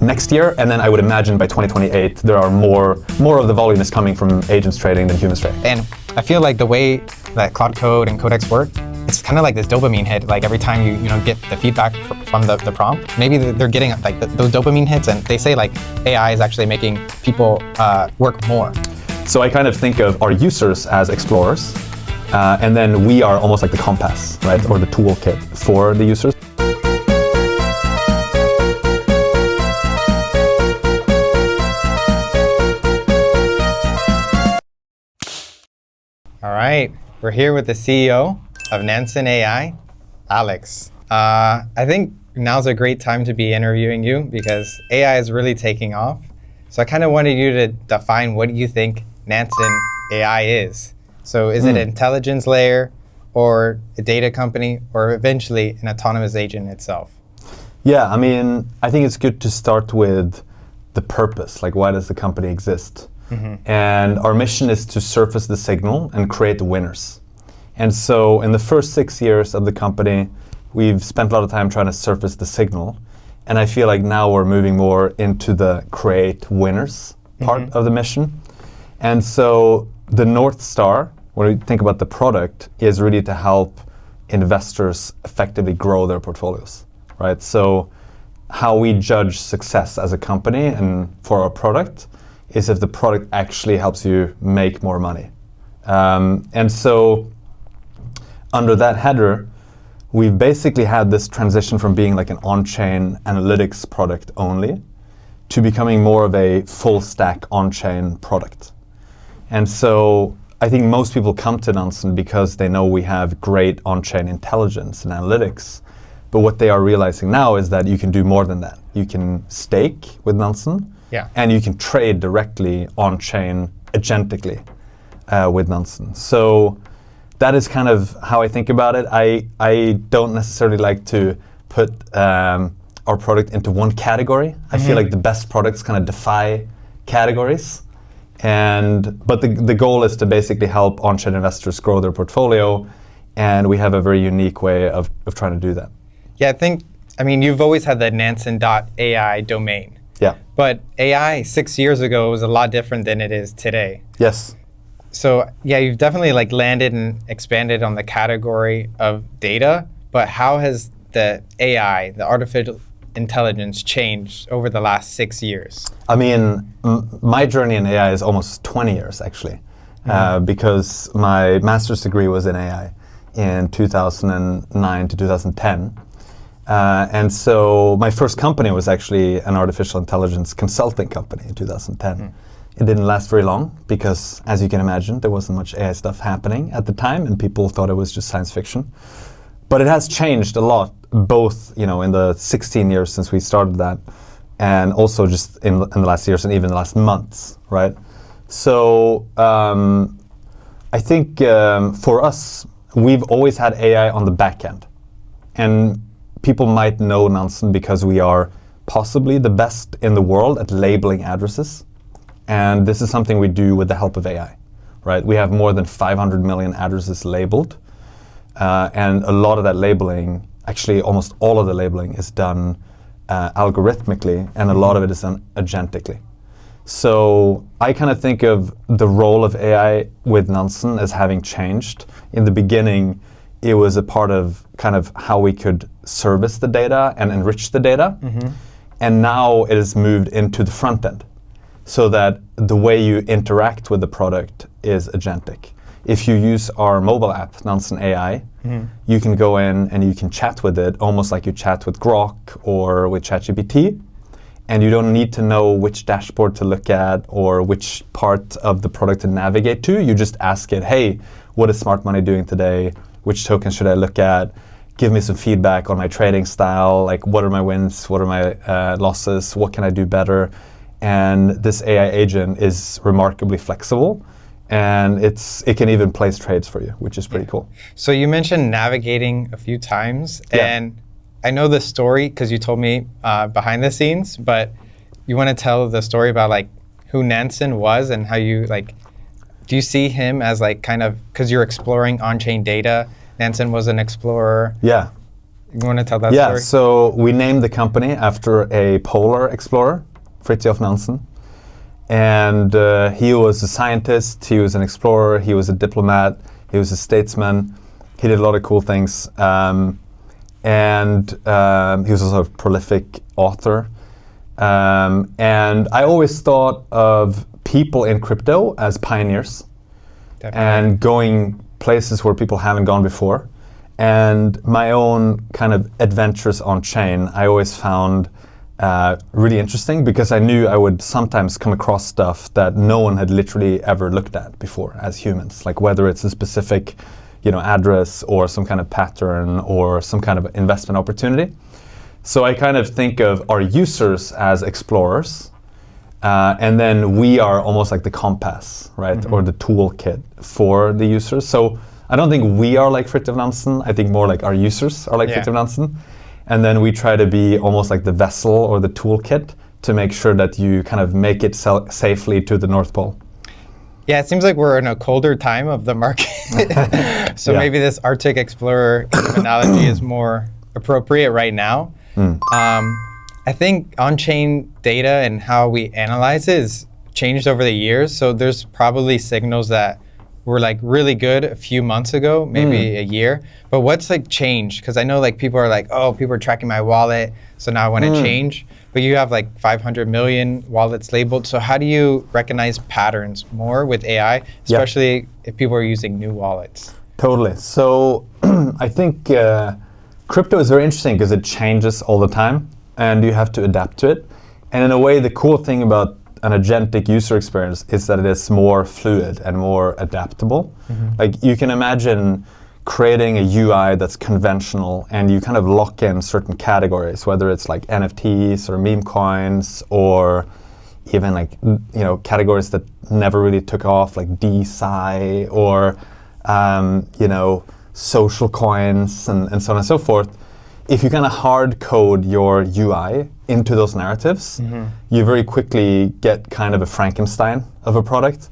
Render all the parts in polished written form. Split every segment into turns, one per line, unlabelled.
next year, and then I would imagine by 2028 there are more of the volume is coming from agents trading than humans trading.
And I feel like the way that Cloud Code and Codex work, it's kind of like this dopamine hit. Like every time you get the feedback from the prompt, maybe they're getting like those dopamine hits, and they say like AI is actually making people work more.
So I kind of think of our users as explorers, and then we are almost like the compass, right, or the toolkit for the users.
All right, we're here with the CEO of Nansen AI, Alex. I think now's a great time to be interviewing you because AI is really taking off. So I kind of wanted you to define what you think Nansen AI is. So is it an intelligence layer or a data company or eventually an autonomous agent itself?
Yeah, I mean, I think it's good to start with the purpose, like why does the company exist? And our mission is to surface the signal and create winners. And so in the first 6 years of the company, we've spent a lot of time trying to surface the signal. And I feel like now we're moving more into the create winners part of the mission. And so the North Star, when we think about the product, is really to help investors effectively grow their portfolios, right? So how we judge success as a company and for our product is if the product actually helps you make more money. And so under that header, we've basically had this transition from being like an on-chain analytics product only to becoming more of a full stack on-chain product. And so I think most people come to Nansen because they know we have great on-chain intelligence and analytics. But what they are realizing now is that you can do more than that. You can stake with Nansen, and you can trade directly on-chain agentically with Nansen. So that is kind of how I think about it. I don't necessarily like to put our product into one category. I feel like the best products kind of defy categories. But the goal is to basically help on-chain investors grow their portfolio, and we have a very unique way of trying to do that.
Yeah, I mean, you've always had the Nansen.ai domain.
Yeah.
But AI 6 years ago was a lot different than it is today.
Yes.
So yeah, you've definitely like landed and expanded on the category of data, but how has the AI, the artificial intelligence, changed over the last 6 years? I
mean, my journey in AI is almost 20 years actually, because my master's degree was in AI in 2009 to 2010. And so my first company was actually an artificial intelligence consulting company in 2010. It didn't last very long because, as you can imagine, there wasn't much AI stuff happening at the time and people thought it was just science fiction. But it has changed a lot, both in the 16 years since we started that and also just in the last years and even the last months, right? So I think for us, we've always had AI on the back end. And people might know Nansen because we are possibly the best in the world at labeling addresses. And this is something we do with the help of AI, right? We have more than 500 million addresses labeled. And a lot of that labeling, actually almost all of the labeling is done algorithmically, and a lot of it is done agentically. So I kind of think of the role of AI with Nansen as having changed. In the beginning, it was a part of kind of how we could service the data and enrich the data. And now it has moved into the front end so that the way you interact with the product is agentic. If you use our mobile app, Nansen AI, you can go in and you can chat with it almost like you chat with Grok or with ChatGPT. And you don't need to know which dashboard to look at or which part of the product to navigate to. You just ask it, hey, what is smart money doing today? Which token should I look at? Give me some feedback on my trading style. Like, what are my wins? What are my losses? What can I do better? And this AI agent is remarkably flexible. And it can even place trades for you, which is pretty cool.
So you mentioned navigating a few times. And I know the story because you told me behind the scenes. But you want to tell the story about like who Nansen was and how you like, do you see him as like kind of, because you're exploring on-chain data, Nansen was an explorer.
Yeah.
You want to tell that
Yeah,
story?
so we named the company after a polar explorer, Fridtjof Nansen. And he was a scientist, he was an explorer, he was a diplomat, he was a statesman. He did a lot of cool things. And he was also a prolific author. And I always thought of people in crypto as pioneers.
Definitely.
And going places where people haven't gone before. And my own kind of adventures on chain, I always found really interesting because I knew I would sometimes come across stuff that no one had literally ever looked at before as humans, like whether it's a specific, address or some kind of pattern or some kind of investment opportunity. So I kind of think of our users as explorers, and then we are almost like the compass, right,
Mm-hmm.
or the toolkit for the users. So I don't think we are like Fridtjof Nansen. I think more like our users are like Fridtjof Nansen. And then we try to be almost like the vessel or the toolkit to make sure that you kind of make it safely to the North Pole.
Yeah, it seems like we're in a colder time of the market. So maybe this Arctic Explorer analogy is more appropriate right now. I think on-chain data and how we analyze it has changed over the years. So there's probably signals that were like really good a few months ago, maybe a year. But what's like changed? Because I know like people are like, oh, people are tracking my wallet, so now I want to change. But you have like 500 million wallets labeled. So how do you recognize patterns more with AI, especially if people are using new wallets?
Totally. So I think crypto is very interesting because it changes all the time and you have to adapt to it. And in a way, the cool thing about an agentic user experience is that it is more fluid and more adaptable. Like you can imagine creating a UI that's conventional and you kind of lock in certain categories, whether it's like NFTs or meme coins or even like, categories that never really took off, like DeSci or, social coins and so on and so forth. If you kind of hard code your UI into those narratives, you very quickly get kind of a Frankenstein of a product.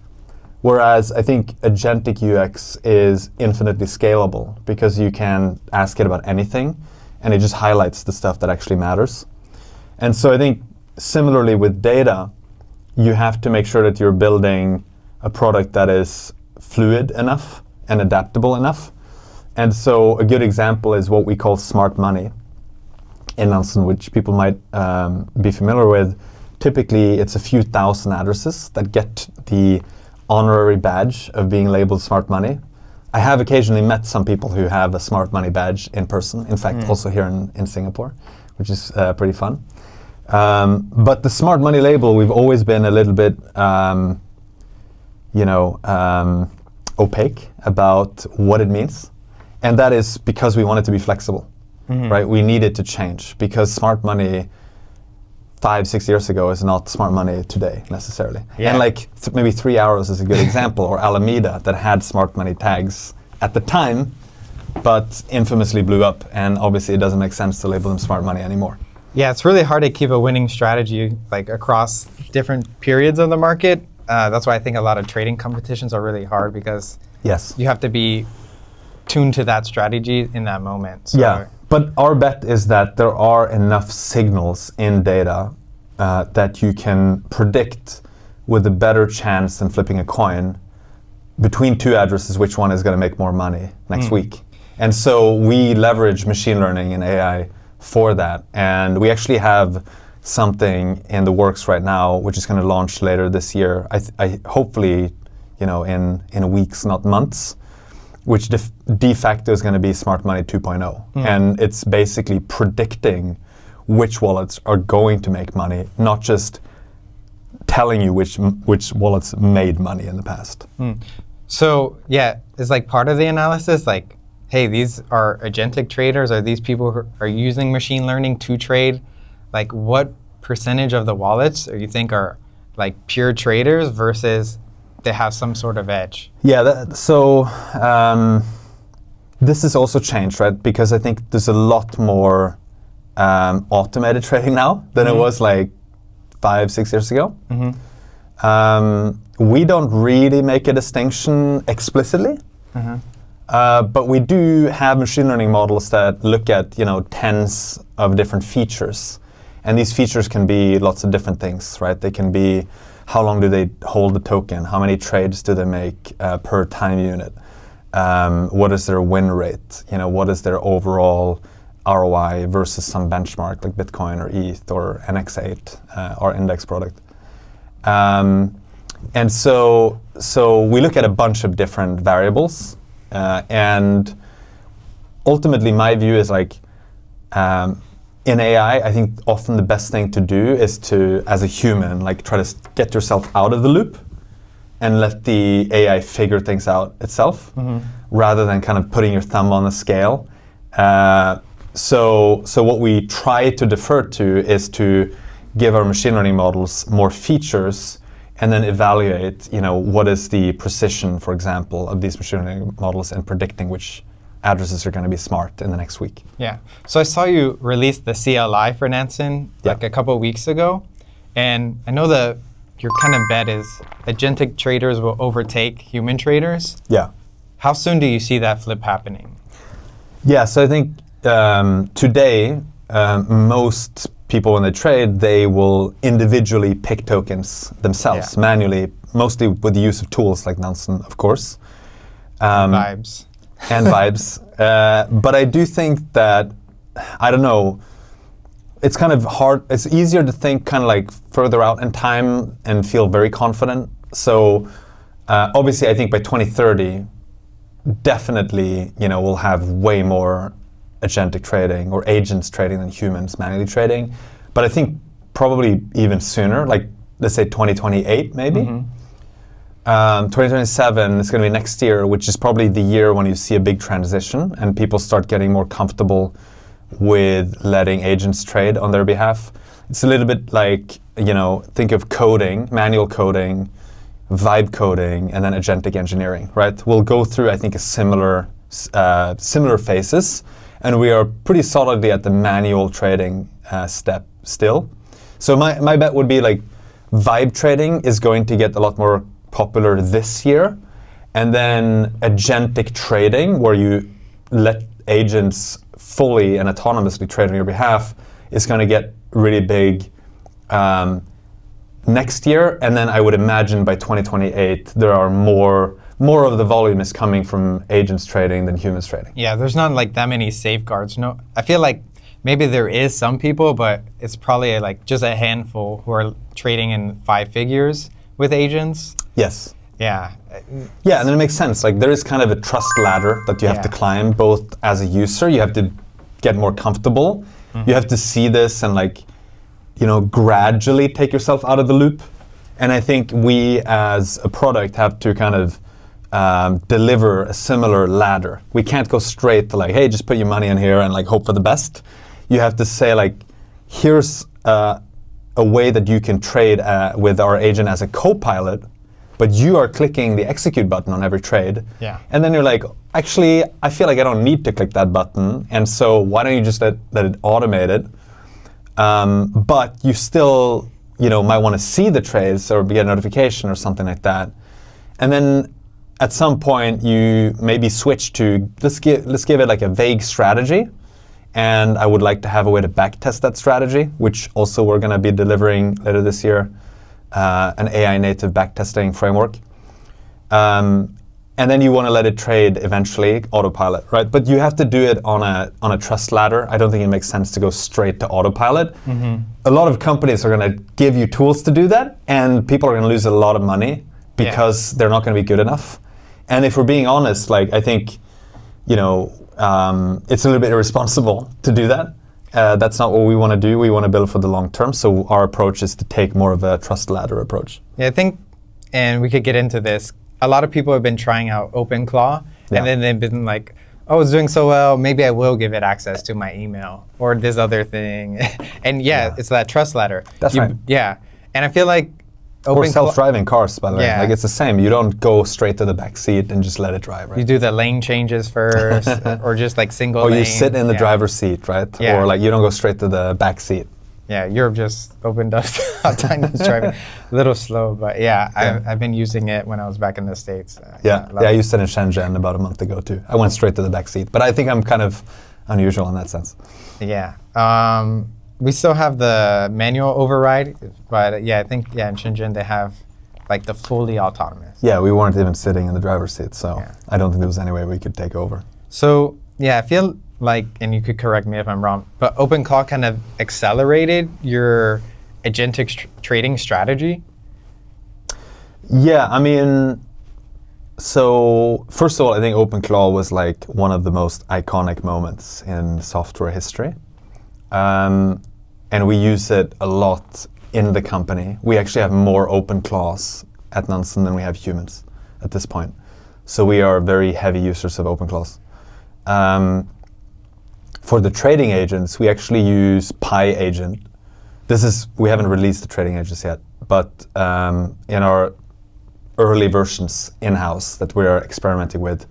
Whereas I think agentic UX is infinitely scalable because you can ask it about anything and it just highlights the stuff that actually matters. And so I think similarly with data, you have to make sure that you're building a product that is fluid enough and adaptable enough. And so a good example is what we call smart money in Nansen, which people might be familiar with. Typically, it's a few thousand addresses that get the honorary badge of being labeled smart money. I have occasionally met some people who have a smart money badge in person, in fact, also here in Singapore, which is pretty fun. But the smart money label, we've always been a little bit, opaque about what it means. And that is because we want it to be flexible, right? We need it to change because smart money 5-6 years ago is not smart money today necessarily.
Yeah.
And like maybe 3 hours is a good example, or Alameda that had smart money tags at the time, but infamously blew up. And obviously it doesn't make sense to label them smart money anymore.
Yeah, it's really hard to keep a winning strategy like across different periods of the market. That's why I think a lot of trading competitions are really hard because you have to be tuned to that strategy in that moment. So
yeah, but our bet is that there are enough signals in data that you can predict with a better chance than flipping a coin between two addresses which one is going to make more money next week. And so we leverage machine learning and AI for that. And we actually have something in the works right now which is going to launch later this year. I hopefully, in weeks, not months, which de facto is going to be Smart Money 2.0. And it's basically predicting which wallets are going to make money, not just telling you which wallets made money in the past.
So yeah, it's like part of the analysis, like, hey, these are agentic traders, are these people who are using machine learning to trade? Like what percentage of the wallets do you think are like pure traders versus they have some sort of edge?
Yeah, this has also changed, right? Because I think there's a lot more automated trading now than it was like 5-6 years ago. We don't really make a distinction explicitly, But we do have machine learning models that look at tens of different features, and these features can be lots of different things, right? They can be how long do they hold the token, how many trades do they make per time unit, what is their win rate, what is their overall ROI versus some benchmark like Bitcoin or ETH or NX8, our index product. And so we look at a bunch of different variables, and ultimately my view is in AI, I think often the best thing to do is to, as a human, try to get yourself out of the loop and let the AI figure things out itself, rather than kind of putting your thumb on the scale. So what we try to defer to is to give our machine learning models more features and then evaluate, what is the precision, for example, of these machine learning models in predicting which addresses are going to be smart in the next week.
Yeah. So I saw you release the CLI for Nansen a couple of weeks ago, and I know your kind of bet is agentic traders will overtake human traders.
Yeah.
How soon do you see that flip happening?
Yeah. So I think today most people, when they trade, they will individually pick tokens themselves manually, mostly with the use of tools like Nansen, of course.
Vibes.
And vibes. But I do think that, I don't know, it's kind of hard. It's easier to think kind of further out in time and feel very confident. So obviously I think by 2030, definitely, we'll have way more agentic trading or agents trading than humans manually trading. But I think probably even sooner, let's say 2028 maybe. 2027 is going to be next year, which is probably the year when you see a big transition and people start getting more comfortable with letting agents trade on their behalf. It's a little bit like, think of coding, manual coding, vibe coding, and then agentic engineering, right? We'll go through, I think, a similar phases, and we are pretty solidly at the manual trading step still. So my bet would be vibe trading is going to get a lot more popular this year, and then agentic trading, where you let agents fully and autonomously trade on your behalf, is going to get really big next year. And then I would imagine by 2028 there are more of the volume is coming from agents trading than humans trading.
Yeah, there's not that many safeguards. No, I feel like maybe there is some people, but it's probably just a handful who are trading in 5 figures with agents.
Yes.
Yeah.
Yeah, and then it makes sense. There is kind of a trust ladder that you have to climb, both as a user, you have to get more comfortable. You have to see this and gradually take yourself out of the loop. And I think we as a product have to kind of deliver a similar ladder. We can't go straight to hey, just put your money in here and hope for the best. You have to say here's a way that you can trade with our agent as a co-pilot, but you are clicking the execute button on every trade.
Yeah.
And then you're actually, I feel like I don't need to click that button, and so why don't you just let it automate it? But you still, might want to see the trades or get a notification or something like that. And then at some point you maybe switch to, let's give it a vague strategy. And I would like to have a way to backtest that strategy, which also we're going to be delivering later this year, an AI native backtesting framework. And then you want to let it trade eventually, autopilot, right? But you have to do it on a trust ladder. I don't think it makes sense to go straight to autopilot. A lot of companies are going to give you tools to do that, and people are going to lose a lot of money because they're not going to be good enough. And if we're being honest, I think, it's a little bit irresponsible to do that. That's not what we want to do. We want to build for the long term. So our approach is to take more of a trust ladder approach.
Yeah, I think, and we could get into this, a lot of people have been trying out OpenClaw, and then they've been oh, it's doing so well, maybe I will give it access to my email or this other thing. And it's that trust ladder.
That's right.
Yeah, and I feel like
or self-driving cars, by the way.
Yeah.
It's the same. You don't go straight to the back seat and just let it drive, right?
You do the lane changes first, or just single lane.
Or you sit in the driver's seat, right?
Yeah.
Or you don't go straight to the back seat.
Yeah, Europe just opened up autonomous driving. A little slow, but yeah, I've been using it when I was back in the States.
I used it in Shenzhen about a month ago too. I went straight to the back seat, but I think I'm kind of unusual in that sense.
Yeah. We still have the manual override, but yeah, I think in Shenzhen they have like the fully autonomous.
Yeah, we weren't even sitting in the driver's seat, so I don't think there was any way we could take over.
So yeah, I feel like, and you could correct me if I'm wrong, but OpenClaw kind of accelerated your agentic trading strategy?
Yeah, I mean, so first of all, I think OpenClaw was like one of the most iconic moments in software history. And we use it a lot in the company. We actually have more OpenClaws at Nansen than we have humans at this point. So we are very heavy users of OpenClaws. For the trading agents, we actually use PyAgent. We haven't released the trading agents yet, but in our early versions in-house that we are experimenting with,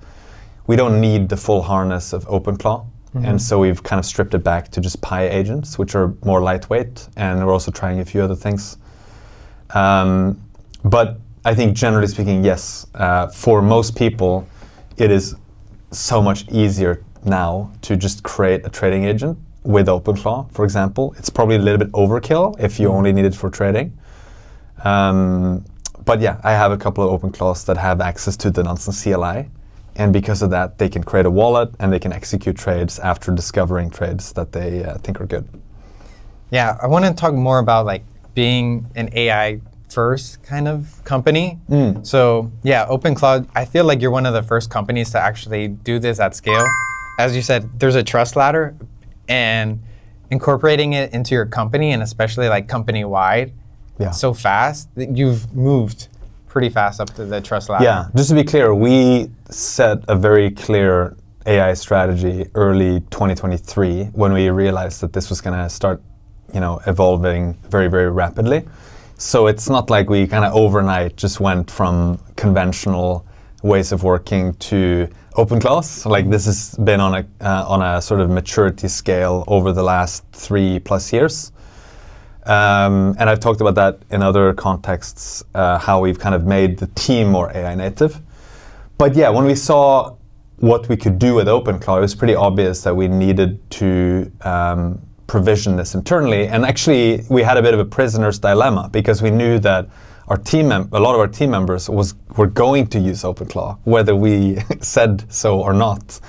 we don't need the full harness of OpenClaw. And so we've kind of stripped it back to just PyAgents, which are more lightweight, and we're also trying a few other things. But I think generally speaking, yes, for most people, it is so much easier now to just create a trading agent with OpenClaw, for example. It's probably a little bit overkill if you only need it for trading. But yeah, I have a couple of OpenClaws that have access to the Nansen CLI. And because of that, they can create a wallet and they can execute trades after discovering trades that they think are good.
Yeah, I want to talk more about like being an AI first kind of company. So yeah, OpenClaw, I feel like you're one of the first companies to actually do this at scale. As you said, there's a trust ladder, and incorporating it into your company, and especially like company-wide, so fast that you've moved pretty fast up to the trust ladder.
Yeah, just to be clear, we set a very clear AI strategy early 2023 when we realized that this was going to start, evolving very, very rapidly. So it's not like we kind of overnight just went from conventional ways of working to OpenClaws. Like this has been on a sort of maturity scale over the last 3+ years. And I've talked about that in other contexts, how we've kind of made the team more AI native. But yeah, when we saw what we could do with OpenClaw, it was pretty obvious that we needed to provision this internally. And actually, we had a bit of a prisoner's dilemma because we knew that a lot of our team members were going to use OpenClaw, whether we said so or not.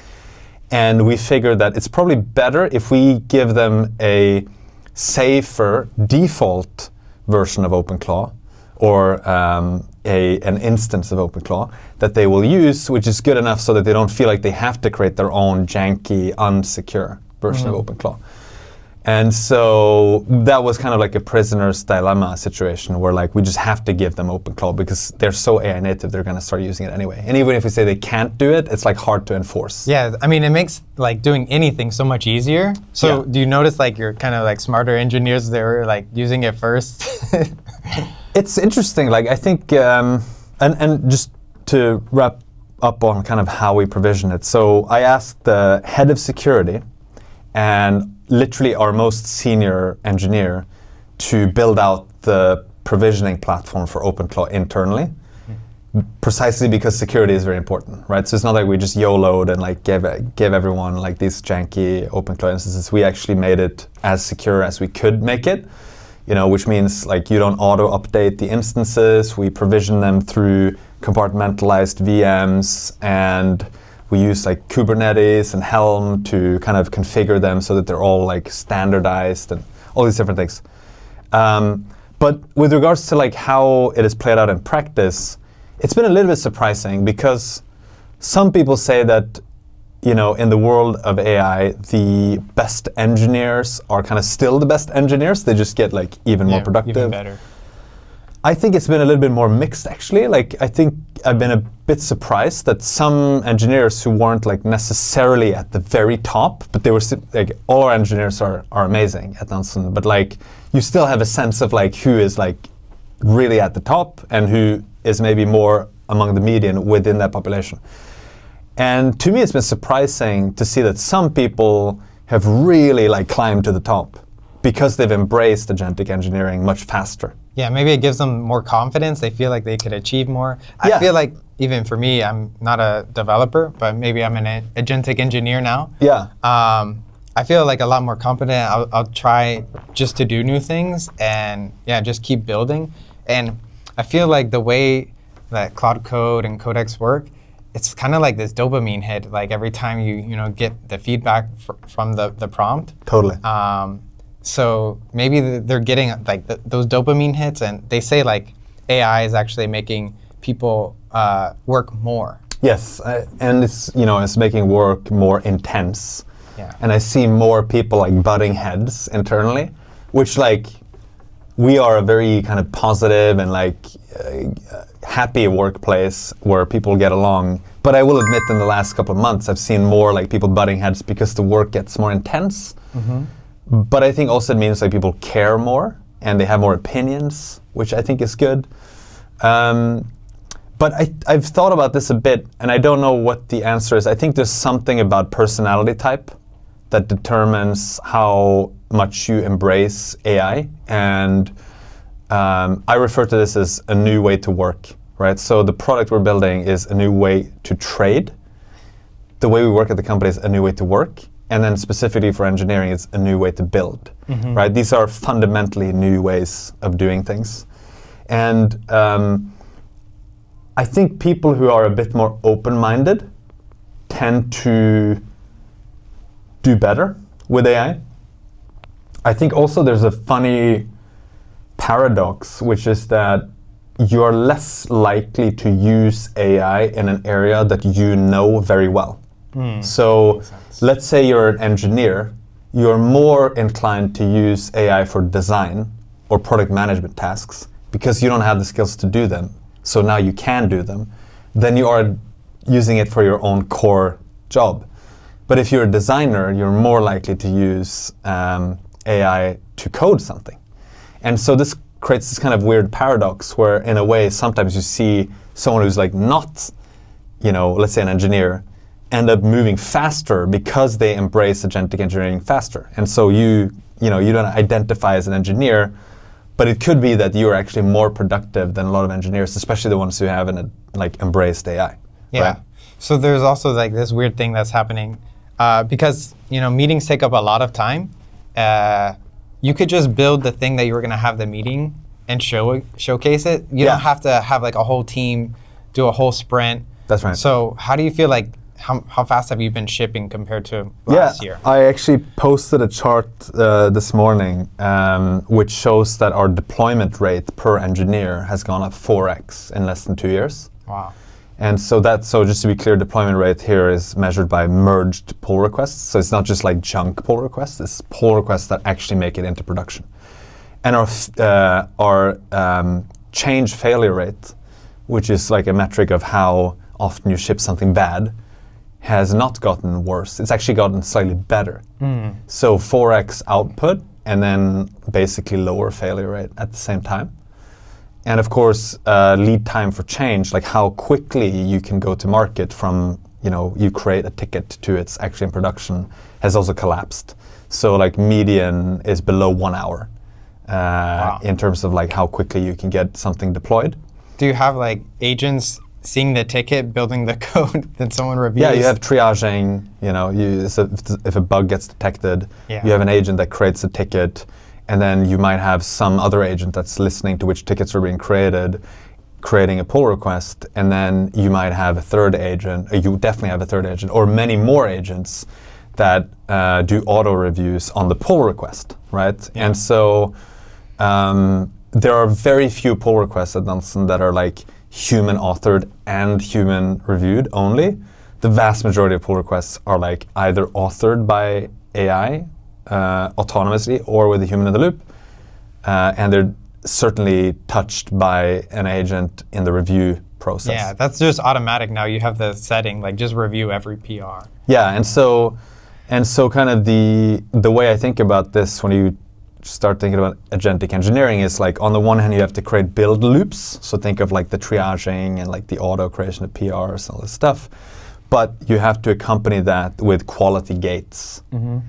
And we figured that it's probably better if we give them a safer default version of OpenClaw or an instance of OpenClaw that they will use, which is good enough so that they don't feel like they have to create their own janky, unsecure version of OpenClaw. And so that was kind of like a prisoner's dilemma situation where like we just have to give them OpenClaw because they're so AI native, they're going to start using it anyway. And even if we say they can't do it, it's like hard to enforce.
Yeah, I mean, it makes like doing anything so much easier. So do you notice like your kind of like smarter engineers, they're like using it first?
It's interesting. Like I think, and just to wrap up on kind of how we provision it. So I asked the head of security and literally our most senior engineer to build out the provisioning platform for OpenClaw internally, precisely because security is very important, right? So it's not like we just YOLO'd and like gave everyone like these janky OpenClaw instances. We actually made it as secure as we could make it, which means like you don't auto-update the instances. We provision them through compartmentalized VMs, and we use like Kubernetes and Helm to kind of configure them so that they're all like standardized and all these different things. But with regards to like how it is played out in practice, it's been a little bit surprising because some people say that, in the world of AI, the best engineers are kind of still the best engineers. They just get like even more productive.
Even better.
I think it's been a little bit more mixed, actually. Like, I think I've been a bit surprised that some engineers who weren't like necessarily at the very top, but they were like, all our engineers are amazing at Nansen, but like, you still have a sense of like who is like really at the top and who is maybe more among the median within that population. And to me, it's been surprising to see that some people have really like climbed to the top because they've embraced agentic engineering much faster.
Yeah, maybe it gives them more confidence. They feel like they could achieve more. I
Yeah.
feel like, even for me, I'm not a developer, but maybe I'm an agentic engineer now.
Yeah.
I feel like a lot more confident. I'll try just to do new things and just keep building. And I feel like the way that Cloud Code and Codex work, it's kind of like this dopamine hit. Like every time you get the feedback from the prompt.
Totally.
So maybe they're getting like those dopamine hits, and they say like AI is actually making people work more.
Yes, and it's making work more intense.
Yeah.
And I see more people like butting heads internally, which like we are a very kind of positive and like happy workplace where people get along. But I will admit, in the last couple of months, I've seen more like people butting heads because the work gets more intense. Mm-hmm. But I think also it means like people care more and they have more opinions, which I think is good. But I've thought about this a bit, and I don't know what the answer is. I think there's something about personality type that determines how much you embrace AI. And I refer to this as a new way to work, right? So the product we're building is a new way to trade. The way we work at the company is a new way to work. And then specifically for engineering, it's a new way to build, right? These are fundamentally new ways of doing things. And I think people who are a bit more open-minded tend to do better with AI. I think also there's a funny paradox, which is that you're less likely to use AI in an area that you know very well. So let's say you're an engineer, you're more inclined to use AI for design or product management tasks because you don't have the skills to do them. So now you can do them. Then you are using it for your own core job. But if you're a designer, you're more likely to use AI to code something. And so this creates this kind of weird paradox where, in a way, sometimes you see someone who's like not, let's say an engineer, end up moving faster because they embrace agentic engineering faster. And so you don't identify as an engineer, but it could be that you're actually more productive than a lot of engineers, especially the ones who haven't embraced AI.
Yeah.
Right?
So there's also like this weird thing that's happening because meetings take up a lot of time. You could just build the thing that you were going to have the meeting and showcase it. You don't have to have like a whole team do a whole sprint.
That's right.
So how do you feel like how fast have you been shipping compared to last year?
I actually posted a chart this morning which shows that our deployment rate per engineer has gone up 4x in less than 2 years.
Wow.
And so just to be clear, deployment rate here is measured by merged pull requests. So it's not just like junk pull requests, it's pull requests that actually make it into production. And our change failure rate, which is like a metric of how often you ship something bad, has not gotten worse. It's actually gotten slightly better. So 4x output and then basically lower failure rate at the same time. And of course, lead time for change, like how quickly you can go to market from, you create a ticket to it's actually in production, has also collapsed. So like median is below 1 hour in terms of like how quickly you can get something deployed.
Do you have like agents seeing the ticket, building the code that someone reviews?
Yeah, you have triaging, if a bug gets detected, you have an agent that creates a ticket, and then you might have some other agent that's listening to which tickets are being created, creating a pull request, and then you might have a third agent, you definitely have a third agent, or many more agents that do auto reviews on the pull request, right? Yeah. And so there are very few pull requests at Nansen that are like human authored and human reviewed only. The vast majority of pull requests are like either authored by AI autonomously or with a human in the loop, and they're certainly touched by an agent in the review process.
Yeah, that's just automatic now. You have the setting like just review every PR.
Yeah, and so kind of the way I think about this when you start thinking about agentic engineering is like, on the one hand, you have to create build loops. So think of like the triaging and like the auto creation of PRs and all this stuff. But you have to accompany that with quality gates.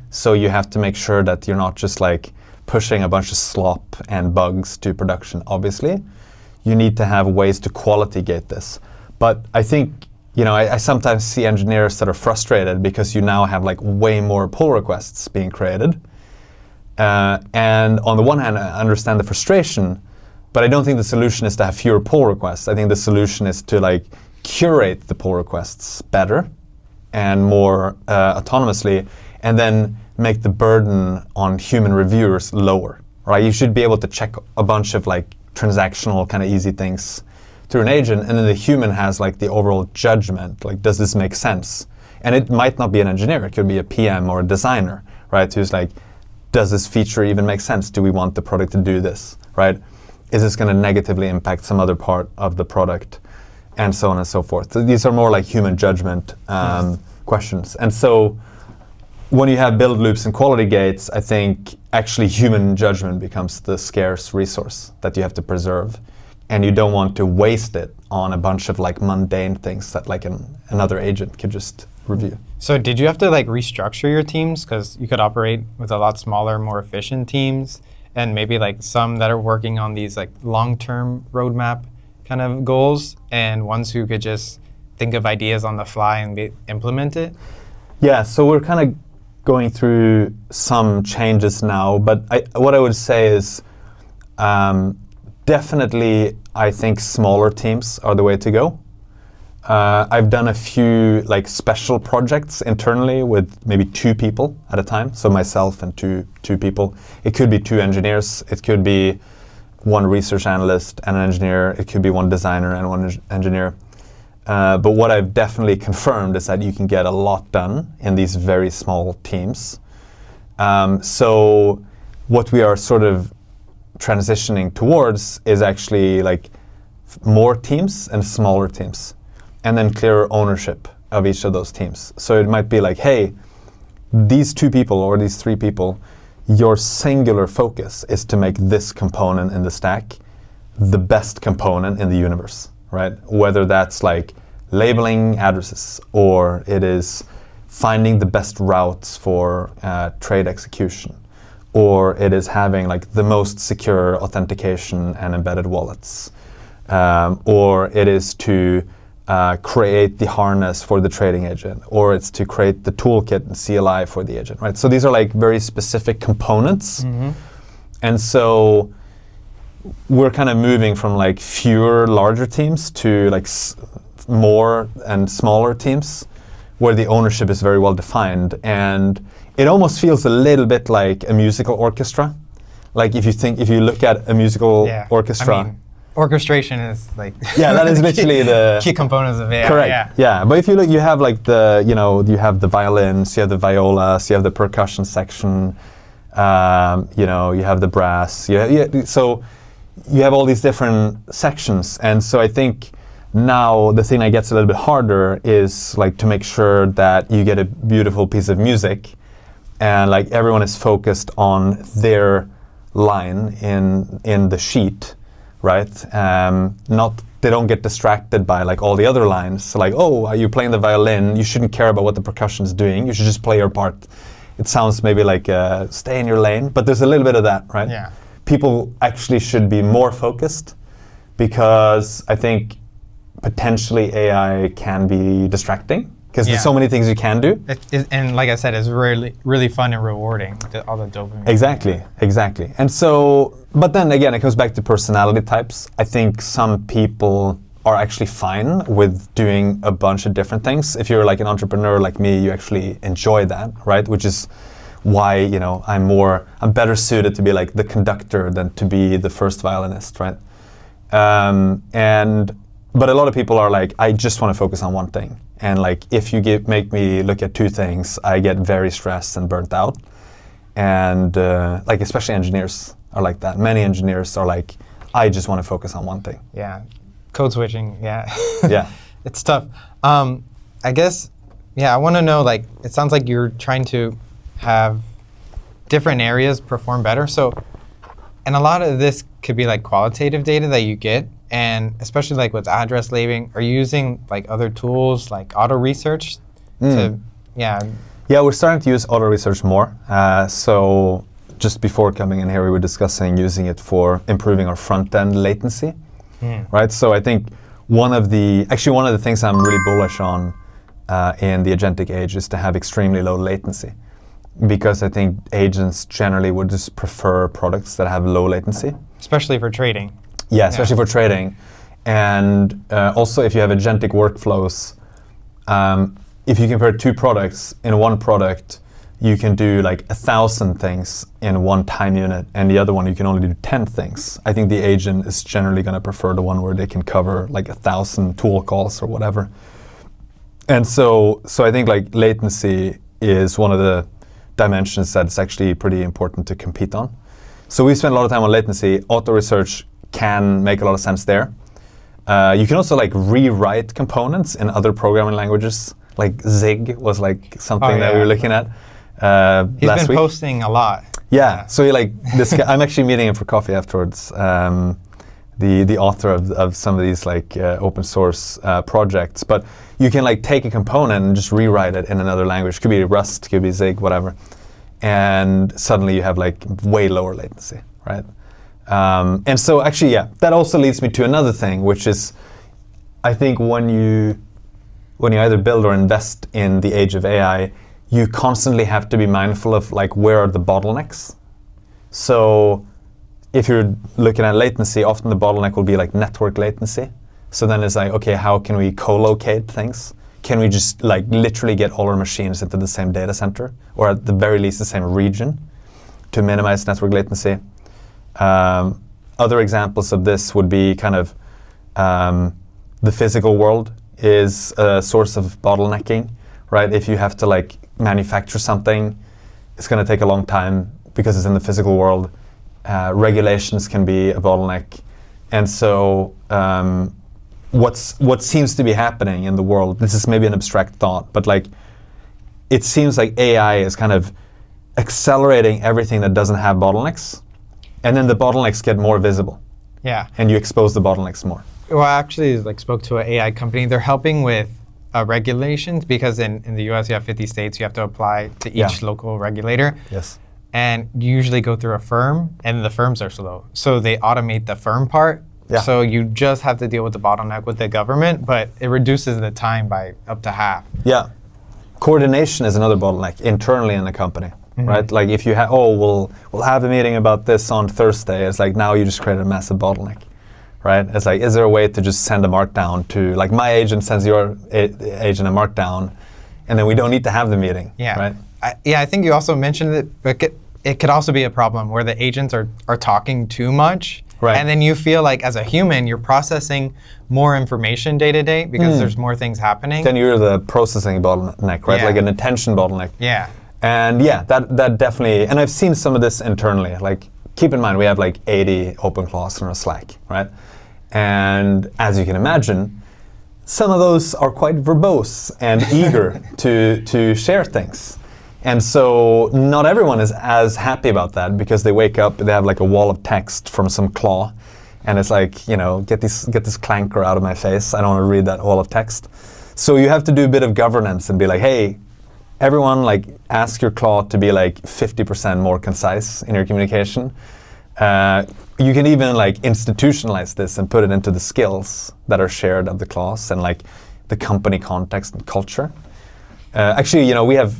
So you have to make sure that you're not just like pushing a bunch of slop and bugs to production, obviously. You need to have ways to quality gate this. But I think, I sometimes see engineers that are frustrated because you now have like way more pull requests being created. And on the one hand, I understand the frustration, but I don't think the solution is to have fewer pull requests. I think the solution is to like curate the pull requests better and more autonomously, and then make the burden on human reviewers lower, right? You should be able to check a bunch of like transactional kind of easy things through an agent, and then the human has like the overall judgment, like does this make sense? And it might not be an engineer, it could be a PM or a designer, right? Who's like, does this feature even make sense? Do we want the product to do this, right? Is this going to negatively impact some other part of the product? And so on and so forth. So these are more like human judgment questions. And so when you have build loops and quality gates, I think actually human judgment becomes the scarce resource that you have to preserve. And you don't want to waste it on a bunch of like mundane things that like another agent could just review.
So did you have to like restructure your teams? Because you could operate with a lot smaller, more efficient teams, and maybe like some that are working on these like long-term roadmap kind of goals, and ones who could just think of ideas on the fly and implement it?
Yeah, so we're kind of going through some changes now, but what I would say is definitely I think smaller teams are the way to go. I've done a few like special projects internally with maybe 2 people at a time, so myself and two people. It could be 2 engineers, it could be 1 research analyst and an engineer, it could be 1 designer and 1 engineer. But what I've definitely confirmed is that you can get a lot done in these very small teams. So what we are sort of transitioning towards is actually like more teams and smaller teams, and then clearer ownership of each of those teams. So it might be like, hey, these 2 people or these 3 people, your singular focus is to make this component in the stack the best component in the universe, right? Whether that's like labeling addresses, or it is finding the best routes for trade execution, or it is having like the most secure authentication and embedded wallets, or it is to create the harness for the trading agent, or it's to create the toolkit and CLI for the agent, right? So these are like very specific components. Mm-hmm. And so we're kind of moving from like fewer larger teams to like more and smaller teams where the ownership is very well defined. And it almost feels a little bit like a musical orchestra. Like if you look at a musical orchestra.
I mean, orchestration is like
that is literally the
key components of AI.
Correct. Yeah. But if you look, you have like you have the violins, you have the violas, you have the percussion section, you have the brass. So you have all these different sections, and so I think now the thing that gets a little bit harder is like to make sure that you get a beautiful piece of music, and like everyone is focused on their line in the sheet. Right? They don't get distracted by like all the other lines. So like, oh, are you playing the violin? You shouldn't care about what the percussion is doing. You should just play your part. It sounds maybe like stay in your lane, but there's a little bit of that, right?
Yeah.
People actually should be more focused, because I think potentially AI can be distracting, because there's so many things you can do.
And like I said, it's really, really fun and rewarding, all the dopamine.
Exactly. And so, but then again, it comes back to personality types. I think some people are actually fine with doing a bunch of different things. If you're like an entrepreneur like me, you actually enjoy that, right? Which is why, I'm better suited to be like the conductor than to be the first violinist, right? But a lot of people are like, I just want to focus on one thing. And like, if you make me look at 2 things, I get very stressed and burnt out. And like, especially engineers are like that. Many engineers are like, I just want to focus on one thing.
Yeah, code switching, yeah.
Yeah.
It's tough. I guess, I want to know, like, it sounds like you're trying to have different areas perform better. So, and a lot of this could be like qualitative data that you get, and especially like with address labeling, are you using like other tools like auto research to,
Yeah, we're starting to use auto research more. So just before coming in here, we were discussing using it for improving our front-end latency, right? So I think one of the things I'm really bullish on in the agentic age is to have extremely low latency, because I think agents generally would just prefer products that have low latency.
Especially for trading.
Yeah, especially for trading. And also if you have agentic workflows, if you compare two products, in one product, you can do like 1,000 things in one time unit, and the other one you can only do 10 things. I think the agent is generally going to prefer the one where they can cover like 1,000 tool calls or whatever. And so I think like latency is one of the dimensions that's actually pretty important to compete on. So we spend a lot of time on latency. Auto research can make a lot of sense there. You can also like rewrite components in other programming languages. Like Zig was like something that we were looking at last week.
He's been posting a lot.
Yeah. So he, like this guy, I'm actually meeting him for coffee afterwards. The author of some of these like open source projects, but you can like take a component and just rewrite it in another language. Could be Rust, could be Zig, whatever, and suddenly you have like way lower latency, right? And so actually, yeah, that also leads me to another thing, which is, I think when you either build or invest in the age of AI, you constantly have to be mindful of like where are the bottlenecks. So if you're looking at latency, often the bottleneck will be like network latency. So then it's like, okay, how can we co-locate things? Can we just like literally get all our machines into the same data center, or at the very least the same region, to minimize network latency? Other examples of this would be kind of the physical world is a source of bottlenecking, right? If you have to like manufacture something, it's going to take a long time because it's in the physical world. Regulations can be a bottleneck. And so what seems to be happening in the world, this is maybe an abstract thought, but like it seems like AI is kind of accelerating everything that doesn't have bottlenecks, and then the bottlenecks get more visible.
Yeah.
And you expose the bottlenecks more.
Well, I actually like spoke to an AI company. They're helping with regulations, because in the US you have 50 states, you have to apply to each local regulator.
Yes.
And you usually go through a firm, and the firms are slow. So they automate the firm part. Yeah. So you just have to deal with the bottleneck with the government, but it reduces the time by up to half.
Yeah. Coordination is another bottleneck internally in the company, right? Like if you have, we'll have a meeting about this on Thursday. It's like now you just created a massive bottleneck, right? It's like, is there a way to just send a markdown to, like my agent sends your agent a markdown, and then we don't need to have the meeting, right?
I think you also mentioned it, but it could also be a problem where the agents are talking too much. Right. And then you feel like as a human, you're processing more information day to day because there's more things happening.
Then you're the processing bottleneck, right? Like an attention bottleneck.
Yeah.
And yeah, that definitely, and I've seen some of this internally. Like keep in mind, we have like 80 OpenClaws in our Slack, right? And as you can imagine, some of those are quite verbose and eager to share things. And so not everyone is as happy about that, because they wake up, they have like a wall of text from some claw, and it's like, you know, get this clanker out of my face. I don't want to read that wall of text. So you have to do a bit of governance and be like, hey, everyone, like ask your claw to be like 50% more concise in your communication. You can even like institutionalize this and put it into the skills that are shared of the claws and like the company context and culture. Actually, you know, we have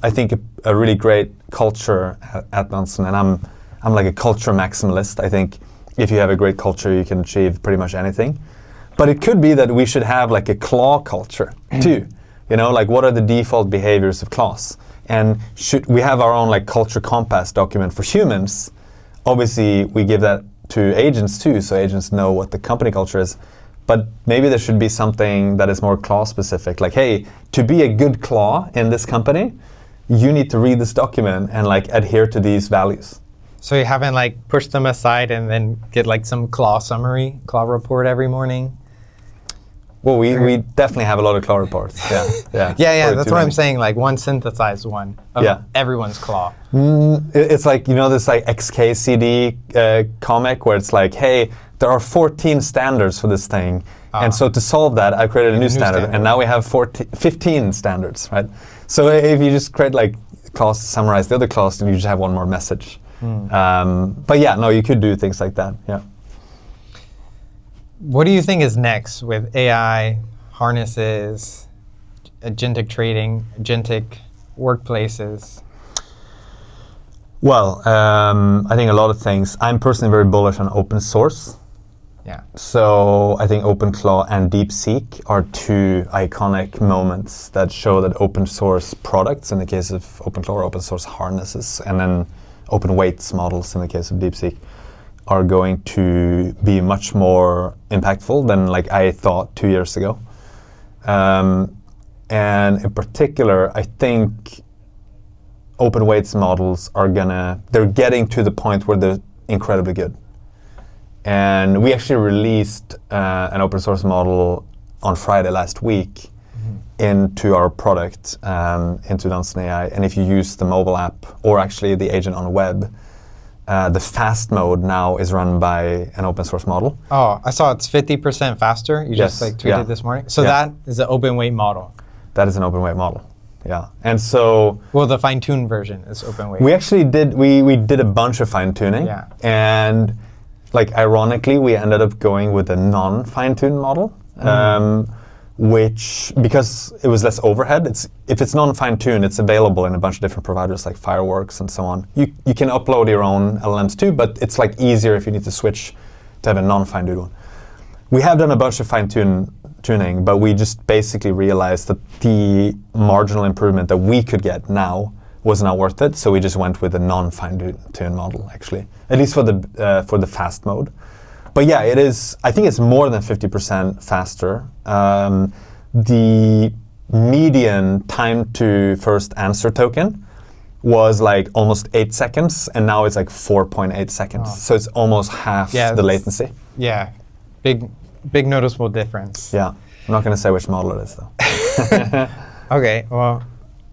I think a really great culture at Nansen, and I'm like a culture maximalist. I think if you have a great culture, you can achieve pretty much anything. But it could be that we should have like a claw culture too. You know, like what are the default behaviors of claws? And should we have our own like culture compass document for humans? Obviously, we give that to agents too, so agents know what the company culture is. But maybe there should be something that is more claw specific. Like, hey, to be a good claw in this company, you need to read this document and like adhere to these values.
So you haven't like pushed them aside and then get like some claw summary, claw report every morning?
Well, we definitely have a lot of claw reports. Yeah.
That's what I'm saying. Like one synthesized one of everyone's claw.
It's like, you know, this like XKCD comic where it's like, hey, there are 14 standards for this thing. And so to solve that, I created a new standard. And now we have 15 standards, right? So if you just create like clause to summarize the other clause, then you just have one more message. But yeah, no, you could do things like that. Yeah.
What do you think is next with AI, harnesses, agentic trading, agentic workplaces?
Well, I think a lot of things. I'm personally very bullish on open source.
Yeah.
So I think OpenClaw and DeepSeek are two iconic moments that show that open source products, in the case of OpenClaw, or open source harnesses, and then open weights models in the case of DeepSeek, are going to be much more impactful than like I thought 2 years ago. And in particular, I think open weights models they're getting to the point where they're incredibly good. And we actually released an open source model on Friday last week into our product, into Nansen AI. And if you use the mobile app, or actually the agent on the web, the fast mode now is run by an open source model.
Oh, I saw it's 50% faster. You just like tweeted this morning. So that is an open weight model.
That is an open weight model. Yeah. And so,
well, the fine-tuned version is open weight.
We actually did we did a bunch of fine-tuning.
Yeah.
And like ironically, we ended up going with a non-fine-tuned model, which, because it was less overhead. If it's non-fine-tuned, it's available in a bunch of different providers like Fireworks and so on. You can upload your own LLMs too, but it's like easier if you need to switch to have a non-fine-tuned one. We have done a bunch of fine-tuning, but we just basically realized that the marginal improvement that we could get now was not worth it, so we just went with a non-fine-tuned model, actually, at least for the fast mode. But yeah, it is. I think it's more than 50% faster. The median time to first answer token was like almost 8 seconds, and now it's like 4.8 seconds.
Oh.
So it's almost half the latency.
Yeah, big noticeable difference.
Yeah, I'm not going to say which model it is though.
Okay, well,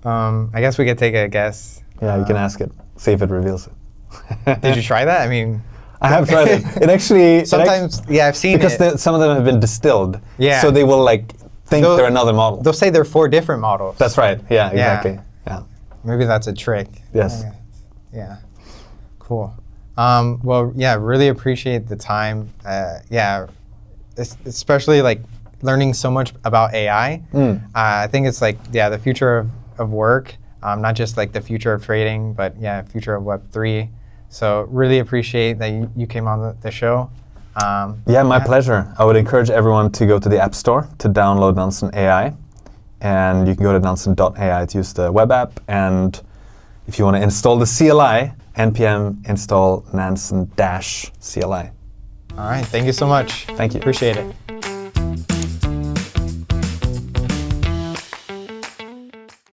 I guess we could take a guess.
Yeah, you can ask it. See if it reveals it.
Did you try that? I mean,
I have tried it. It actually
sometimes, yeah, I've seen
because
it.
Some of them have been distilled.
Yeah.
So they will like think they're another model.
They'll say they're 4 different models.
That's right. Yeah, exactly. Yeah.
Maybe that's a trick.
Yes.
Yeah. Cool. Well, yeah, really appreciate the time. Yeah, especially like learning so much about AI. I think it's like, the future of work, not just like the future of trading, but future of Web3. So really appreciate that you came on the show.
My pleasure. I would encourage everyone to go to the App Store to download Nansen AI. And you can go to nansen.ai to use the web app. And if you want to install the CLI, npm install Nansen-CLI.
All right, thank you so much.
Thank you.
Appreciate it.